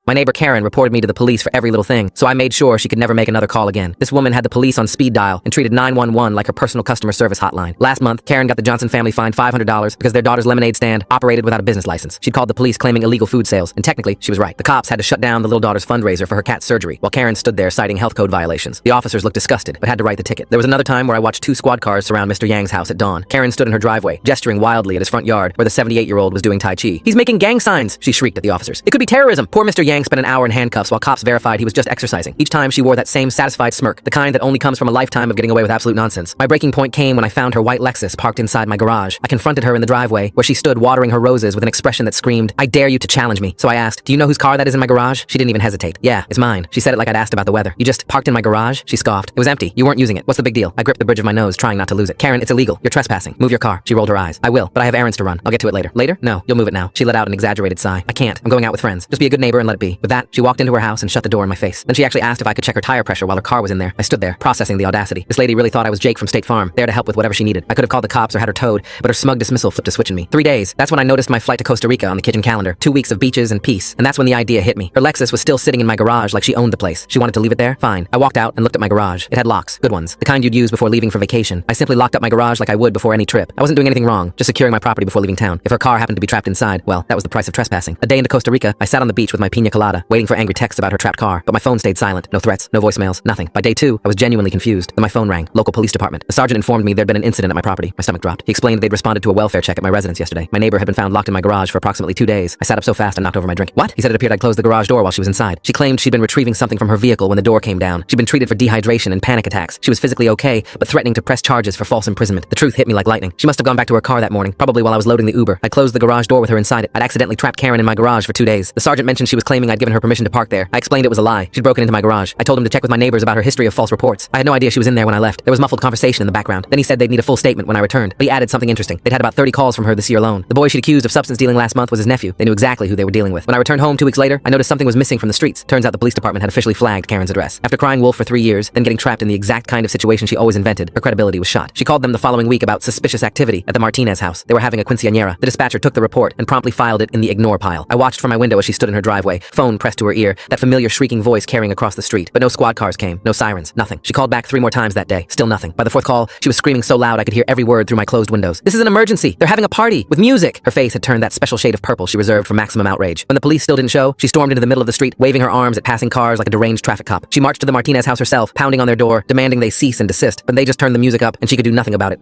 My neighbor Karen reported me to the police for every little thing, so I made sure she could never make another call again. This woman had the police on speed dial and treated 911 like her personal customer service hotline. Last month, Karen got the Johnson family fined $500 because their daughter's lemonade stand operated without a business license. She'd called the police claiming illegal food sales, and technically, she was right. The cops had to shut down the little daughter's fundraiser for her cat's surgery, while Karen stood there citing health code violations. The officers looked disgusted, but had to write the ticket. There was another time where I watched 2 squad cars surround Mr. Yang's house at dawn. Karen stood in her driveway, gesturing wildly at his front yard, where the 78-year-old was doing Tai Chi. "He's making gang signs," she shrieked at the officers. "It could be terrorism." Poor Mr. Yang spent an hour in handcuffs while cops verified he was just exercising. Each time she wore that same satisfied smirk, the kind that only comes from a lifetime of getting away with absolute nonsense. My breaking point came when I found her white Lexus parked inside my garage. I confronted her in the driveway, where she stood watering her roses with an expression that screamed, "I dare you to challenge me." So I asked, "Do you know whose car that is in my garage?" She didn't even hesitate. "Yeah, it's mine." She said it like I'd asked about the weather. "You just parked in my garage?" She scoffed. "It was empty. You weren't using it. What's the big deal?" I gripped the bridge of my nose, trying not to lose it. "Karen, it's illegal. You're trespassing. Move your car." She rolled her eyes. "I will, but I have errands to run. I'll get to it later." "Later? No, you'll move it now." She let out an exaggerated sigh. "I can't. I'm going out with friends. Just be a good neighbor and let it be." With that, she walked into her house and shut the door in my face. Then she actually asked if I could check her tire pressure while her car was in there. I stood there, processing the audacity. This lady really thought I was Jake from State Farm, there to help with whatever she needed. I could have called the cops or had her towed, but her smug dismissal flipped a switch in me. 3 days. That's when I noticed my flight to Costa Rica on the kitchen calendar. 2 weeks of beaches and peace. And that's when the idea hit me. Her Lexus was still sitting in my garage like she owned the place. She wanted to leave it there? Fine. I walked out and looked at my garage. It had locks. Good ones. The kind you'd use before leaving for vacation. I simply locked up my garage like I would before any trip. I wasn't doing anything wrong, just securing my property before leaving town. If her car happened to be trapped inside, well, that was the price of trespassing. A day into Costa Rica, I sat on the beach with my pina colada, waiting for angry texts about her trapped car, but my phone stayed silent. No threats, no voicemails, nothing. By day 2, I was genuinely confused. Then my phone rang. Local police department. The sergeant informed me there'd been an incident at my property. My stomach dropped. He explained they'd responded to a welfare check at my residence yesterday. My neighbor had been found locked in my garage for approximately 2 days. I sat up so fast I knocked over my drink. "What?" He said it appeared I'd closed the garage door while she was inside. She claimed she'd been retrieving something from her vehicle when the door came down. She'd been treated for dehydration and panic attacks. She was physically okay, but threatening to press charges for false imprisonment. The truth hit me like lightning. She must have gone back to her car that morning, probably while I was loading the Uber. I closed the garage door with her inside it. I'd accidentally trapped Karen in my garage for 2 days. The sergeant mentioned she was claiming I'd given her permission to park there. I explained it was a lie. She'd broken into my garage. I told him to check with my neighbors about her history of false reports. I had no idea she was in there when I left. There was muffled conversation in the background. Then he said they'd need a full statement when I returned. But he added something interesting. They'd had about 30 calls from her this year alone. The boy she'd accused of substance dealing last month was his nephew. They knew exactly who they were dealing with. When I returned home 2 weeks later, I noticed something was missing from the streets. Turns out the police department had officially flagged Karen's address. After crying wolf for 3 years, then getting trapped in the exact kind of situation she always invented, her credibility was shot. She called them the following week about suspicious activity at the Martinez house. They were having a quinceañera. The dispatcher took the report and promptly filed it in the ignore pile. I watched from my window as she stood in her driveway, phone pressed to her ear, that familiar shrieking voice carrying across the street. But no squad cars came, no sirens, nothing. She called back 3 more times that day, still nothing. By the 4th call, she was screaming so loud I could hear every word through my closed windows. "This is an emergency! They're having a party! With music!" Her face had turned that special shade of purple she reserved for maximum outrage. When the police still didn't show, she stormed into the middle of the street, waving her arms at passing cars like a deranged traffic cop. She marched to the Martinez house herself, pounding on their door, demanding they cease and desist, but they just turned the music up and she could do nothing about it.